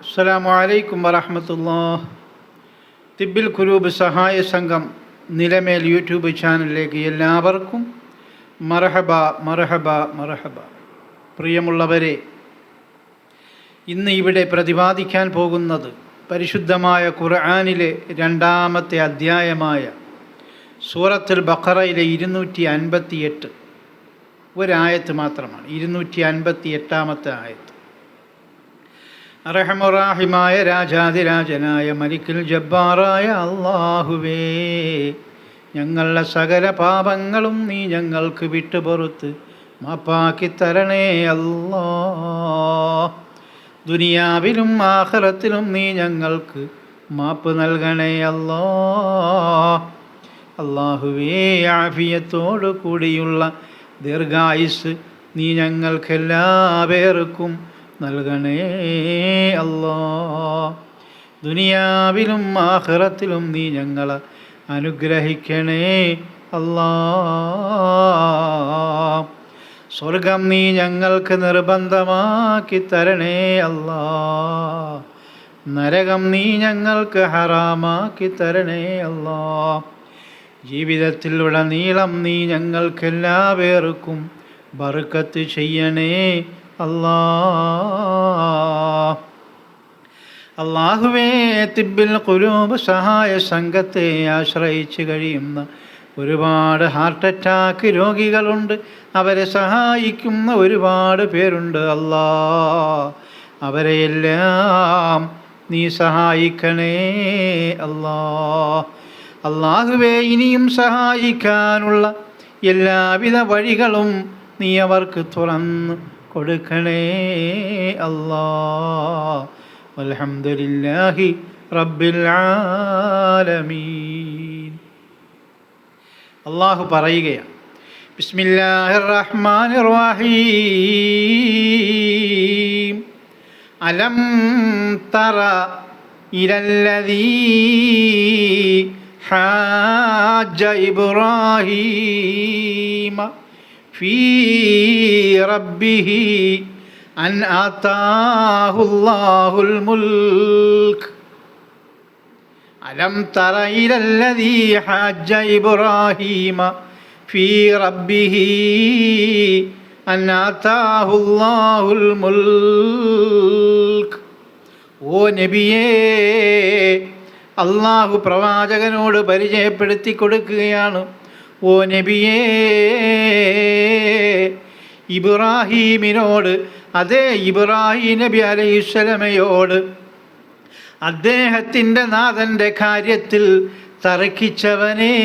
അസ്സലാമു അലൈക്കും വറഹ്മത്തുള്ളാഹി. തിബ്ബിൽ ഖുലൂബ് സഹായ സംഘം നിലമേൽ യൂട്യൂബ് ചാനലിലേക്ക് എല്ലാവർക്കും മർഹബ മർഹബ മർഹബ. പ്രിയമുള്ളവരെ, ഇന്ന് ഇവിടെ പ്രതിപാദിക്കാൻ പോകുന്നത് പരിശുദ്ധമായ ഖുർആനിലെ രണ്ടാമത്തെ അധ്യായമായ സൂറത്തുൽ ബഖറയിലെ 258 ഒരായത്ത് മാത്രമാണ്. 258-ാമത്തെ ആയത്ത്. റഹ്മുറാഹിമായ രാജാതിരാജനായ മലിക്കുൽ ജബ്ബാറായ അല്ലാഹുവേ, ഞങ്ങളുടെ സകല പാപങ്ങളും നീ ഞങ്ങൾക്ക് വിട്ടുപുറത്ത് മാപ്പാക്കി തരണേ അല്ലാ. ദുനിയാവിലും ആഖിറത്തിലും നീ ഞങ്ങൾക്ക് മാപ്പ് നൽകണേ അല്ലാ. അല്ലാഹുവേ, ആഫിയത്തോടു കൂടിയുള്ള ദീർഘായുസ് നീ ഞങ്ങൾക്കെല്ലാവർക്കും നൽകണേ അല്ലാ. ദുനിയാവിലും ആഖിറത്തിലും നീ ഞങ്ങളെ അനുഗ്രഹിക്കണേ അല്ലാ. സ്വർഗം നീ ഞങ്ങൾക്ക് നിർബന്ധമാക്കി തരണേ അല്ലാ. നരകം നീ ഞങ്ങൾക്ക് ഹറാമാക്കി തരണേ അല്ലാ. ജീവിതത്തിലുടനീളം നീ ഞങ്ങൾക്കെല്ലാവർക്കും ബർക്കത്ത് ചെയ്യണേ അല്ലാ. അല്ലാഹുവേ, തിബ്ബിൽ ഖുലൂബ് സഹായ സംഘത്തെ ആശ്രയിച്ച് കഴിയുന്ന ഒരുപാട് ഹാർട്ട് അറ്റാക്ക് രോഗികളുണ്ട്. അവരെ സഹായിക്കുന്ന ഒരുപാട് പേരുണ്ട് അല്ലാ. അവരെയെല്ലാം നീ സഹായിക്കണേ അല്ലാ. അല്ലാഹുവേ, ഇനിയും സഹായിക്കാനുള്ള എല്ലാവിധ വഴികളും നീ അവർക്ക് തുറന്ന് കൊടുക്കണേ അല്ലാ. വൽഹംദുലില്ലാഹി റബ്ബിൽ ആലമീൻ. അല്ലാഹു പറയുകയാണ്, ബിസ്മില്ലാഹിർ റഹ്മാനിർ റഹീം. അലം തറ ഇലല്ലദീ ഹാജ ഇബ്രാഹീമ ഫീ റബ്ബിഹി അൻ ആതാഹുല്ലാഹുൽ മുൽക്ക്. അലം തറ ഇലല്ലദീ ഹാജ ഇബ്രാഹീമ ഫീ റബ്ബിഹി അൻ ആതാഹുല്ലാഹുൽ മുൽക്ക്. ഓ നബിയേ, അല്ലാഹു പ്രവാചകനോട് പരിചയപ്പെടുത്തി കൊടുക്കുകയാണ്. ഓ നബിയേ, ഇബ്രാഹീമിനോട്, അതേ ഇബ്രാഹീം നബി അലൈഹിസ്സലാമയോട് അദ്ദേഹത്തിൻ്റെ നാഥൻ്റെ കാര്യത്തിൽ തർക്കിച്ചവനെ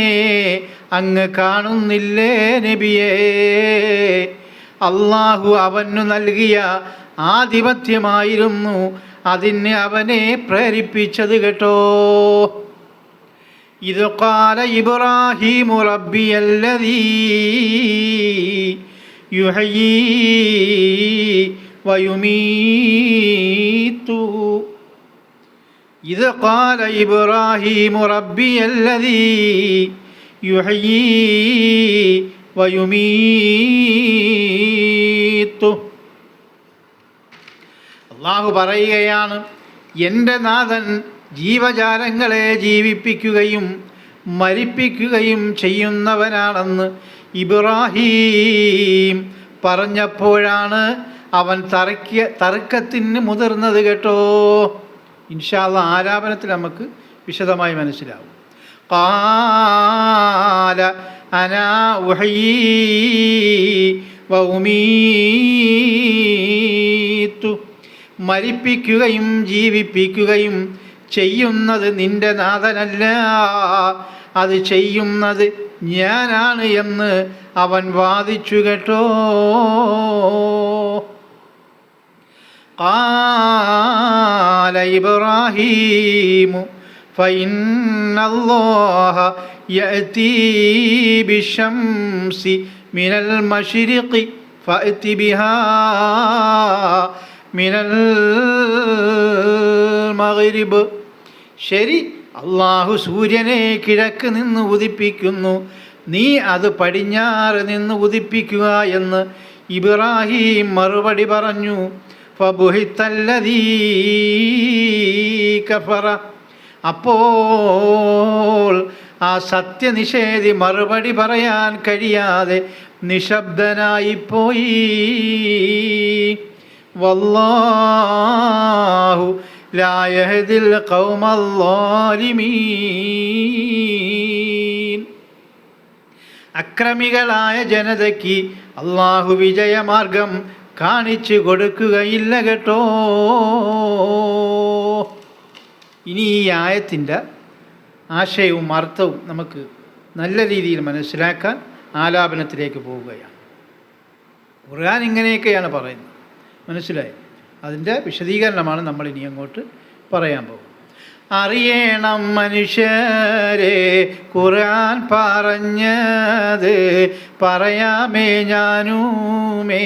അങ്ങ് കാണുന്നില്ലേ നബിയേ? അല്ലാഹു അവനു നൽകിയ ആധിപത്യമായിരുന്നു അതിന് അവനെ പ്രേരിപ്പിച്ചത് കേട്ടോ. ഇദ് ഖാല ഇബ്രാഹീമു റബ്ബിയല്ലദീ യുഹ്യീ വയുമീതു. ഇദ് ഖാല ഇബ്രാഹീമു റബ്ബിയല്ലദീ യുഹ്യീ വയുമീതു. അല്ലാഹു പറയുകയാണ്, എൻ്റെ നാഥൻ ജീവജാലങ്ങളെ ജീവിപ്പിക്കുകയും മരിപ്പിക്കുകയും ചെയ്യുന്നവനാണെന്ന് ഇബ്രാഹീം പറഞ്ഞപ്പോഴാണ് അവൻ തർക്കത്തിന് മുതിർന്നത് കേട്ടോ. ഇൻഷാ അല്ലാഹ് ആലാപനത്തിൽ നമുക്ക് വിശദമായി മനസ്സിലാവും. ഖാല അനാ ഉഹ്യീ വഉമീതു. മരിപ്പിക്കുകയും ജീവിപ്പിക്കുകയും ചെയ്യുന്നത് നിന്റെ നാഥനല്ല, അത് ചെയ്യുന്നത് ഞാനാണ് എന്ന് അവൻ വാദിച്ചു കേട്ടോ. ഖാല ഇബ്രാഹീമു ഫഇന്നല്ലാഹ യഅതി ബിശംസി മിനൽ മശ്രിഖി ഫഅതി ബിഹാ മിനൽ മഗ്രിബ്. ശരി, അല്ലാഹു സൂര്യനെ കിഴക്ക് നിന്ന് ഉദിപ്പിക്കുന്നു, നീ അത് പടിഞ്ഞാറ് നിന്ന് ഉദിപ്പിക്കുക എന്ന് ഇബ്രാഹീം മറുപടി പറഞ്ഞു. ഫബുഹിത്തല്ലദീ കഫറ. അപ്പോൾ ആ സത്യനിഷേധി മറുപടി പറയാൻ കഴിയാതെ നിശബ്ദനായിപ്പോയി. വല്ലാഹു ലാ യഹ്ദിൽ ഖൗമൽ ളാലിമീൻ. അക്രമികളായ ജനതയ്ക്ക് അള്ളാഹു വിജയമാർഗം കാണിച്ചു കൊടുക്കുകയില്ല കേട്ടോ. ഇനി ഈ ആയത്തിൻ്റെ ആശയവും അർത്ഥവും നമുക്ക് നല്ല രീതിയിൽ മനസ്സിലാക്കാൻ ആലാപനത്തിലേക്ക് പോവുകയാണ്. ഖുർആൻ ഇങ്ങനെയൊക്കെയാണ് പറയുന്നത്, മനസ്സിലായി? അതിൻ്റെ വിശദീകരണമാണ് നമ്മൾ ഇനി അങ്ങോട്ട് പറയാൻ പോകുന്നത്. അറിയണം മനുഷ്യരെ, ഖുർആൻ പറഞ്ഞത് പറയാമേ ഞാനുമേ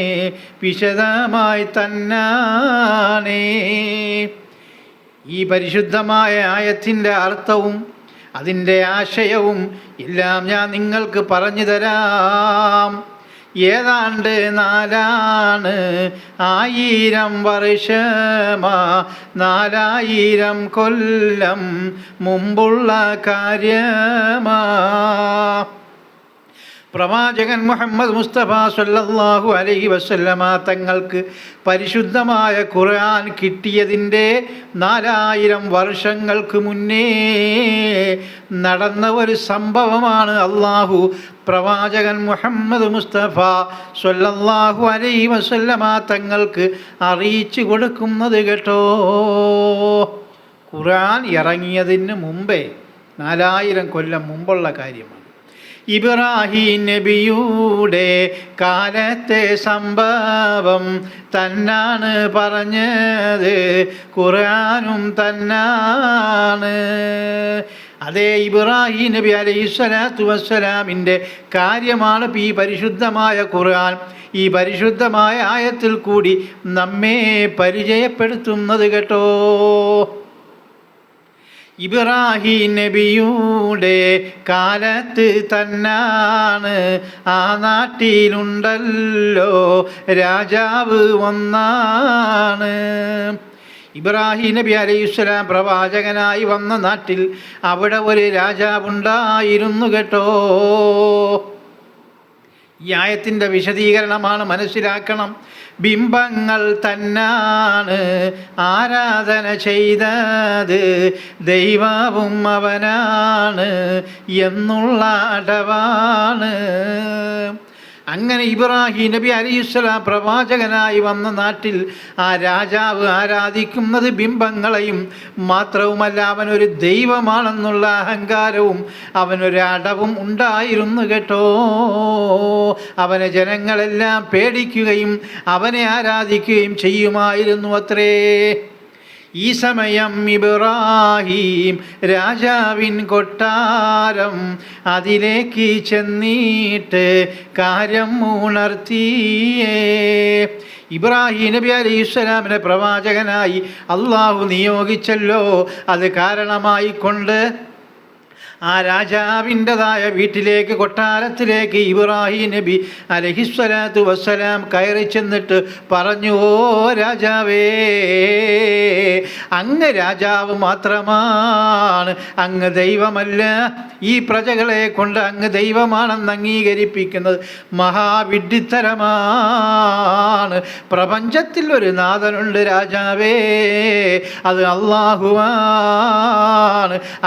വിശദമായി തന്നാണേ. ഈ പരിശുദ്ധമായ ആയത്തിൻ്റെ അർത്ഥവും അതിൻ്റെ ആശയവും എല്ലാം ഞാൻ നിങ്ങൾക്ക് പറഞ്ഞു തരാം. ഏതാണ്ട് 4000 വർഷമാ, 4000 കൊല്ലം മുമ്പുള്ള കാര്യമാ. പ്രവാചകൻ മുഹമ്മദ് മുസ്തഫ സല്ലല്ലാഹു അലൈഹി വസല്ലമ തങ്ങൾക്ക് പരിശുദ്ധമായ ഖുർആൻ കിട്ടിയതിൻ്റെ 4000 വർഷങ്ങൾക്ക് മുന്നേ നടന്ന ഒരു സംഭവമാണ് അള്ളാഹു പ്രവാചകൻ മുഹമ്മദ് മുസ്തഫ സല്ലല്ലാഹു അലൈഹി വസല്ലമ തങ്ങൾക്ക് അറിയിച്ചു കൊടുക്കുന്നത് കേട്ടോ. ഖുർആൻ ഇറങ്ങിയതിന് മുമ്പേ 4000 കൊല്ലം മുമ്പുള്ള കാര്യമാണ്. ഇബ്രാഹിം നബിയുടെ കാലത്തെ സംഭവം തന്നാണ് പറഞ്ഞത്, ഖുർആനും തന്നാണ്. അതേ ഇബ്രാഹിം നബി അലൈഹിസ്സലാത്തു വസ്സലാമിൻ്റെ കാര്യമാണ് ഈ പരിശുദ്ധമായ ഖുർആൻ ഈ പരിശുദ്ധമായ ആയത്തിൽ കൂടി നമ്മെ പരിചയപ്പെടുത്തുന്നത് കേട്ടോ. ഇബ്രാഹിം നബിയുടെ കാലത്ത് തന്നാണ് ആ നാട്ടിലുണ്ടല്ലോ രാജാവ് ഒന്നാണ്. ഇബ്രാഹിം നബി അലൈഹിസ്സലാം പ്രവാചകനായി വന്ന നാട്ടിൽ അവിടെ ഒരു രാജാവുണ്ടായിരുന്നു കേട്ടോ. ഈ ആയത്തിൻ്റെ വിശദീകരണമാണ് മനസ്സിലാക്കണം. ബിംബങ്ങൾ തന്നാണ് ആരാധന ചെയ്തത്, ദൈവവും അവനാണ് എന്നുള്ള അടവാണ്. അങ്ങനെ ഇബ്രാഹിം നബി അലൈഹിസ്സലാം പ്രവാചകനായി വന്ന നാട്ടിൽ ആ രാജാവ് ആരാധിക്കുന്നത് ബിംബങ്ങളെയും മാത്രവുമല്ല, അവനൊരു ദൈവമാണെന്നുള്ള അഹങ്കാരവും അവനൊരു അടവും ഉണ്ടായിരുന്നു കേട്ടോ. അവനെ ജനങ്ങളെല്ലാം പേടിക്കുകയും അവനെ ആരാധിക്കുകയും ചെയ്യുമായിരുന്നു അത്രേ. ഈ സമയം ഇബ്രാഹിം രാജാവിൻ കൊട്ടാരം അതിലേക്ക് ചെന്നിട്ട് കാര്യം ഉണർത്തിയേ. ഇബ്രാഹിം നബി അലൈഹിസ്സലാമിനെ പ്രവാചകനായി അള്ളാഹു നിയോഗിച്ചല്ലോ, അത് കാരണമായിക്കൊണ്ട് ആ രാജാവിൻ്റെതായ വീട്ടിലേക്ക്, കൊട്ടാരത്തിലേക്ക് ഇബ്രാഹിം നബി അലൈഹിസ്സലാത്തു വസ്സലാം കയറി ചെന്നിട്ട് പറഞ്ഞു, ഓ രാജാവേ, അങ്ങ് രാജാവ് മാത്രമാണ്, അങ്ങ് ദൈവമല്ല. ഈ പ്രജകളെ കൊണ്ട് അങ്ങ് ദൈവമാണെന്ന് അംഗീകരിപ്പിക്കുന്നത് മഹാവിഡ്ഢിത്തരമാണ്. പ്രപഞ്ചത്തിൽ ഒരു നാഥനുണ്ട് രാജാവേ, അത് അള്ളാഹുവാണ്.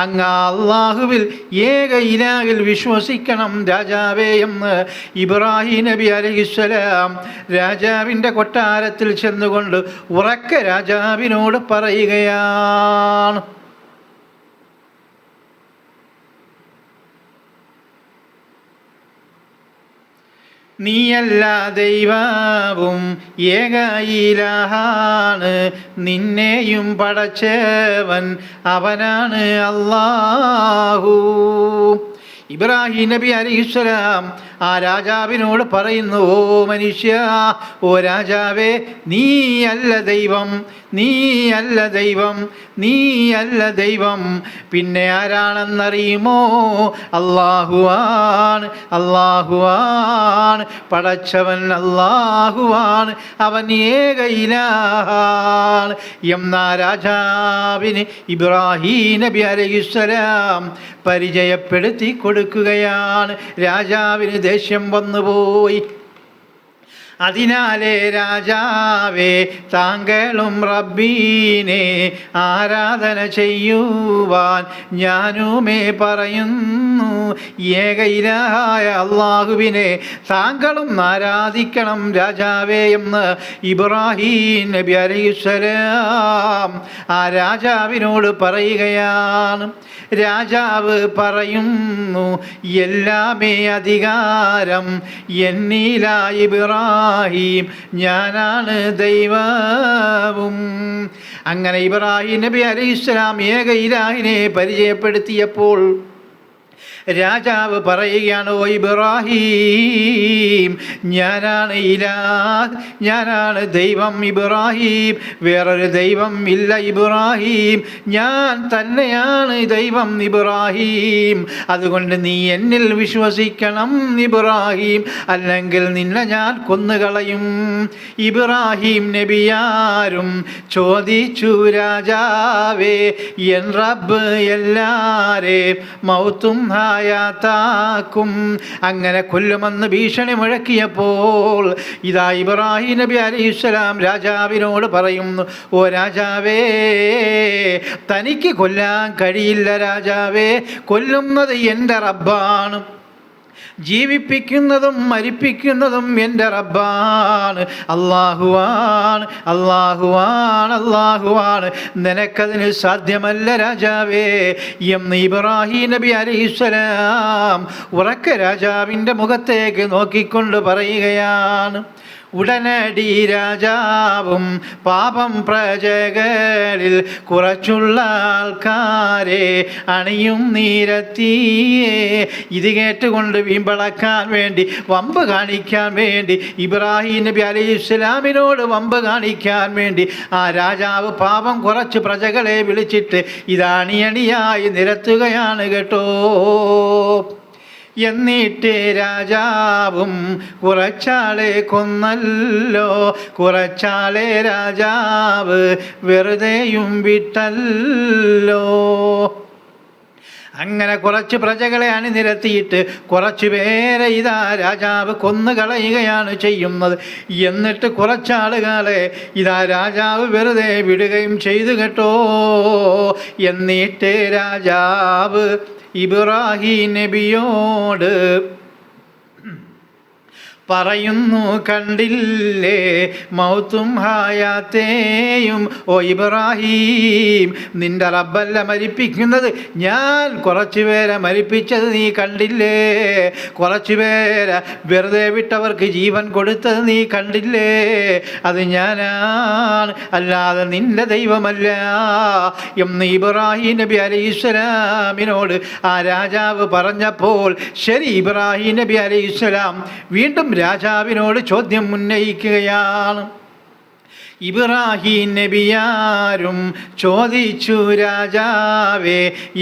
അങ്ങ് അള്ളാഹുവിൽ ഏക ഇലാഹിൽ വിശ്വസിക്കണം രാജാവേ എന്ന് ഇബ്രാഹിം നബി അലൈഹിസ്സലാം രാജാവിൻ്റെ കൊട്ടാരത്തിൽ ചെന്നുകൊണ്ട് ഉറക്കെ രാജാവിനോട് പറയുകയാണ്. നീയല്ല ദൈവവും ഏക ഇലാഹാണ്, നിന്നെയും പടച്ചവൻ അവനാണ് അല്ലാഹു. ഇബ്രാഹിം നബി അലൈഹിസ്സലാം ആ രാജാവിനോട് പറയുന്നു, ഓ മനുഷ്യ, ഓ രാജാവേ, നീയല്ല ദൈവം, നീയല്ല ദൈവം, നീയല്ല ദൈവം, പിന്നെ ആരാണെന്നറിയുമോ? അല്ലാഹുവാണ്, അല്ലാഹുവാണ്, പടച്ചവൻ അല്ലാഹുവാണ്, അവൻ ഏക ഇലാഹാണ് എന്ന രാജാവിന് ഇബ്രാഹിം നബി അലൈഹിസ്സലാം പരിചയപ്പെടുത്തി കൊടുക്കുകയാണ്. രാജാവിന് ദേഷ്യം വന്നുപോയി. അതിനാലേ രാജാവേ, താങ്കളും റബ്ബീനെ ആരാധന ചെയ്യുവാൻ ഞാനുമേ പറയുന്നു. ഏക ഇലാഹായ അല്ലാഹുവിനെ താങ്കളും ആരാധിക്കണം രാജാവേ എന്ന് ഇബ്രാഹിം നബി അലൈഹിസ്സലാം ആ രാജാവിനോട് പറയുകയാണ്. രാജാവ് പറയുന്നു, എല്ലാമേ അധികാരം എന്നിലായി ഇബ്രാഹിം, ഞാനാണ് ദൈവവും. അങ്ങനെ ഇബ്രാഹിം നബി അലൈഹിസ്സലാം ഏക ഇലാഹിനെ പരിചയപ്പെടുത്തിയപ്പോൾ രാജാവ് പറയുകയാണ്, ഓ ഇബ്രാഹിം, ഞാനാണ് ഇലാഹ്, ഞാനാണ് ദൈവം ഇബ്രാഹിം, വേറൊരു ദൈവം ഇല്ല ഇബ്രാഹിം, ഞാൻ തന്നെയാണ് ദൈവം ഇബ്രാഹിം. അതുകൊണ്ട് നീ എന്നിൽ വിശ്വസിക്കണം ഇബ്രാഹിം, അല്ലെങ്കിൽ നിന്നെ ഞാൻ കൊന്നുകളയും. ഇബ്രാഹിം നബിയാരും ചോദിച്ചു, രാജാവേ, എൻ റബ്ബ് എല്ലാരെ മൗത്തും യാത്താക്കും, അങ്ങനെ കൊല്ലുമെന്ന് ഭീഷണി മുഴക്കിയപ്പോൾ ഇതാ ഇബ്രാഹിം നബി അലൈഹിസ്സലാം രാജാവിനോട് പറയുന്നു, ഓ രാജാവേ, തനിക്ക് കൊല്ലാൻ കഴിയില്ല രാജാവേ, കൊല്ലുന്നത് എൻ്റെ റബ്ബാണ്, ജീവിപ്പിക്കുന്നതും മരിപ്പിക്കുന്നതും എൻ്റെ റബ്ബാണ്, അല്ലാഹുവാണ്, അല്ലാഹുവാണ്, അല്ലാഹുവാണ്, നിനക്കതിന് സാധ്യമല്ല രാജാവേ എന്ന് ഇബ്രാഹിം നബി അലൈഹിസ്സലാം ഉറക്കെ രാജാവിൻ്റെ മുഖത്തേക്ക് നോക്കിക്കൊണ്ട് പറയുകയാണ്. ഉടനടി രാജാവും പാപം പ്രജകളിൽ കുറച്ചുള്ള ആൾക്കാരെ അണിയും നീരത്തിയേ. ഇത് കേട്ടുകൊണ്ട് വീമ്പളക്കാൻ വേണ്ടി, വമ്പ് കാണിക്കാൻ വേണ്ടി, ഇബ്രാഹിം നബി അലൈഹിസ്സലാമിനോട് വമ്പ് കാണിക്കാൻ വേണ്ടി ആ രാജാവ് പാപം കുറച്ച് പ്രജകളെ വിളിച്ചിട്ട് ഇത് അണിയണിയായി നിരത്തുകയാണ് കേട്ടോ. എന്നിട്ട് രാജാവും കുറച്ചാളെ കൊന്നല്ലോ, കുറച്ചാളെ രാജാവ് വെറുതെയും വിട്ടല്ലോ. അങ്ങനെ കുറച്ച് പ്രജകളെ അണിനിരത്തിയിട്ട് കുറച്ച് പേരെ ഇതാ രാജാവ് കൊന്നുകളയുകയാണ് ചെയ്യുന്നത്. എന്നിട്ട് കുറച്ചാളുകളെ ഇതാ രാജാവ് വെറുതെ വിടുകയും ചെയ്തു കേട്ടോ. എന്നിട്ട് രാജാവ് ഇബ്രാഹിം നബിയോട് പറയുന്നു, കണ്ടില്ലേ മൗത്തും ഹയാത്തേയും, ഓ ഇബ്രാഹിം, നിന്റെ റബ്ബല്ല മരിപ്പിക്കുന്നത്, ഞാൻ കുറച്ചു പേരെ മരിപ്പിച്ചത് നീ കണ്ടില്ലേ, കുറച്ചു പേരെ വെറുതെ വിട്ടവർക്ക് ജീവൻ കൊടുത്തത് നീ കണ്ടില്ലേ, അത് ഞാനാണ്, അല്ലാതെ നിന്റെ ദൈവമല്ല എന്ന് ഇബ്രാഹിം നബി അലൈഹിസ്സലാമിനോട് ആ രാജാവ് പറഞ്ഞപ്പോൾ ശരി, ഇബ്രാഹിം നബി അലൈഹിസ്സലാം വീണ്ടും രാജാവിനോട് ചോദ്യം ഉന്നയിക്കുകയാണ്. ഇബ്രാഹിം നബിയാരും ചോദിച്ചു, രാജാവേ,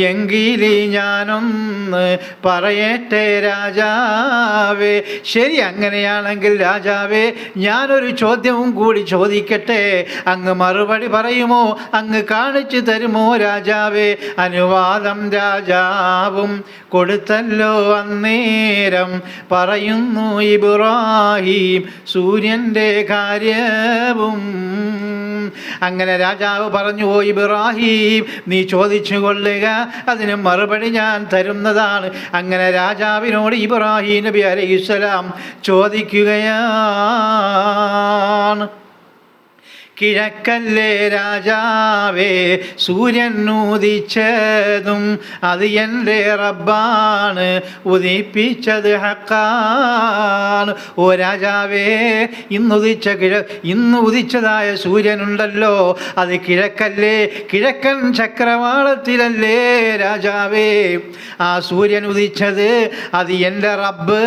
എങ്കിലി ഞാനൊന്ന് പറയട്ടെ രാജാവേ. ശരി, അങ്ങനെയാണെങ്കിൽ രാജാവേ, ഞാനൊരു ചോദ്യവും കൂടി ചോദിക്കട്ടെ, അങ്ങ് മറുപടി പറയുമോ, അങ്ങ് കാണിച്ചു തരുമോ രാജാവേ? അനുവാദം രാജാവും കൊടുത്തല്ലോ. അന്നേരം പറയുന്നു ഇബ്രാഹിം, സൂര്യൻ്റെ കാര്യവും. അങ്ങനെ രാജാവ് പറഞ്ഞു, ഓ ഇബ്രാഹിം, നീ ചോദിച്ചു കൊള്ളുക, അതിന് മറുപടി ഞാൻ തരുന്നതാണ്. അങ്ങനെ രാജാവിനോട് ഇബ്രാഹിം നബി അലൈഹിസ്സലാം ചോദിക്കുകയാണ്, കിഴക്കല്ലേ രാജാവേ സൂര്യൻ ഉദിച്ചതും അത് എൻ്റെ റബ്ബാണ്, ഉദിപ്പിച്ചത് ഹക്കാണ്. ഓ രാജാവേ, ഇന്ന് ഉദിച്ചതായ സൂര്യനുണ്ടല്ലോ, അത് കിഴക്കല്ലേ, കിഴക്കൻ ചക്രവാളത്തിലല്ലേ രാജാവേ ആ സൂര്യൻ ഉദിച്ചത്? അത് എൻ്റെ റബ്ബ്,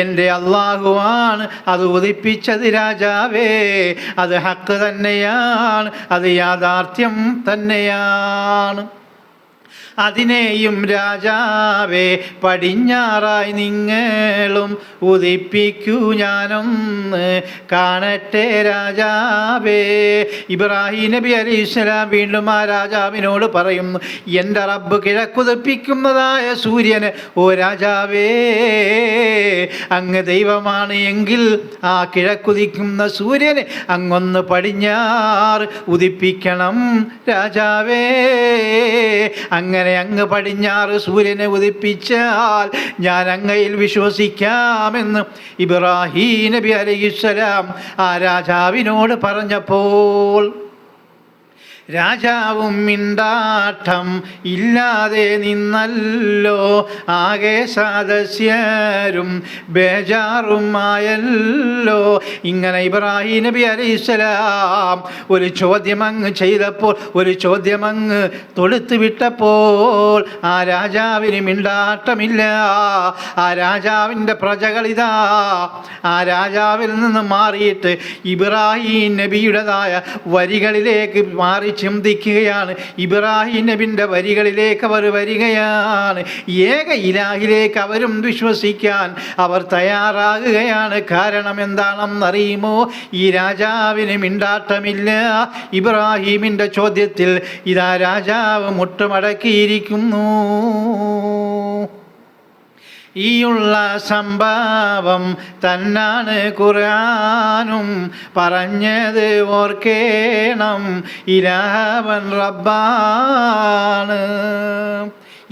എൻ്റെ അള്ളാഹുവാണ് അത് ഉദിപ്പിച്ചത് രാജാവേ. അത് ഹക്ക് തന്നെയാണ്, അത് യാഥാർത്ഥ്യം തന്നെയാണ്. അതിനെയും രാജാവേ പടിഞ്ഞാറായി നിങ്ങളും ഉദിപ്പിക്കൂ, ഞാനൊന്ന് കാണട്ടെ രാജാവേ. ഇബ്രാഹിം നബി അലൈഹിസ്സലാം വീണ്ടും ആ രാജാവിനോട് പറയുന്നു, എൻ്റെ റബ്ബ് കിഴക്കുദിപ്പിക്കുന്നതായ സൂര്യന് ഓ രാജാവേ, അങ്ങ് ദൈവമാണ് എങ്കിൽ ആ കിഴക്കുദിക്കുന്ന സൂര്യന് അങ്ങൊന്ന് പടിഞ്ഞാറ് ഉദിപ്പിക്കണം രാജാവേ. അങ്ങനെ അങ്ങ് പടിഞ്ഞാറ് സൂര്യനെ ഉദിപ്പിച്ചാൽ ഞാൻ അങ്ങയിൽ വിശ്വസിക്കാമെന്ന് ഇബ്രാഹിം നബി അലൈഹിസ്സലാം ആ രാജാവിനോട് പറഞ്ഞപ്പോൾ രാജാവും മിണ്ടാട്ടം ഇല്ലാതെ നിന്നല്ലോ. ആകെ സദസ്യരും ബേജാറുമായല്ലോ. ഇങ്ങനെ ഇബ്രാഹിം നബി അലൈഹിസ്സലാം ഒരു ചോദ്യം അങ്ങ് ചെയ്തപ്പോൾ, ഒരു ചോദ്യം അങ്ങ് തൊടുത്തു വിട്ടപ്പോൾ ആ രാജാവിന് മിണ്ടാട്ടമില്ല. ആ രാജാവിൻ്റെ പ്രജകളിതാ ആ രാജാവിൽ നിന്ന് മാറിയിട്ട് ഇബ്രാഹിം നബിയുടേതായ വരികളിലേക്ക് മാറി ചിന്തിക്കുകയാണ്. ഇബ്രാഹിം നബിൻ്റെ വരികളിലേക്ക് അവർ വരികയാണ്. ഏക ഇലാഹിലേക്ക് അവരും വിശ്വസിക്കാൻ അവർ തയ്യാറാകുകയാണ്. കാരണം എന്താണെന്നറിയുമോ? ഈ രാജാവിന് മിണ്ടാട്ടമില്ല. ഇബ്രാഹിമിൻ്റെ ചോദ്യത്തിൽ ഇതാ രാജാവ് മുട്ടുമടക്കിയിരിക്കുന്നു. ഈയുള്ള സംഭവം തന്നാണ് ഖുർആനും പറഞ്ഞത് ഓർക്കേണം, ഇലാഹവൻ റബ്ബാണ്.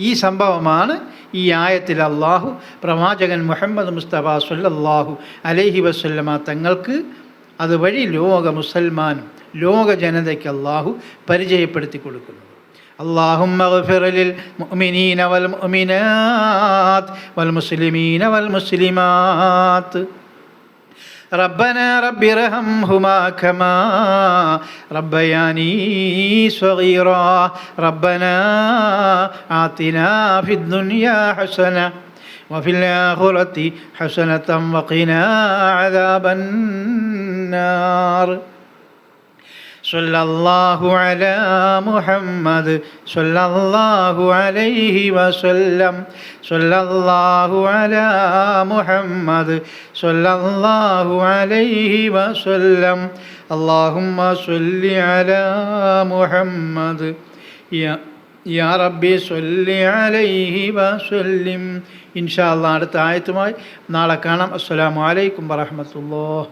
ഈ സംഭവമാണ് ഈ ആയത്തിൽ അള്ളാഹു പ്രവാചകൻ മുഹമ്മദ് മുസ്തഫ സല്ലല്ലാഹു അലൈഹി വസല്ലമ തങ്ങൾക്ക് അതുവഴി ലോക മുസൽമാനും ലോക ജനതയ്ക്ക് അള്ളാഹു പരിചയപ്പെടുത്തി കൊടുക്കുന്നു. اللهم اغفر للمؤمنين والمؤمنات والمسلمين والمسلمات ربنا رب ارحمهما كما ربياني صغيرا ربنا آتنا في الدنيا حسنة وفي الآخرة حسنة وقنا عذاب النار. صلى الله على محمد صلى الله عليه وسلم صلى الله على محمد صلى الله عليه وسلم اللهم صل على محمد يا ربي صل عليه وسلم. ഇൻഷാ അല്ലാഹ് അടുത്ത ആയത്തുമായി നാളെ കാണാം. അസ്സലാമു അലൈക്കും വറഹ്മത്തുള്ളാഹി.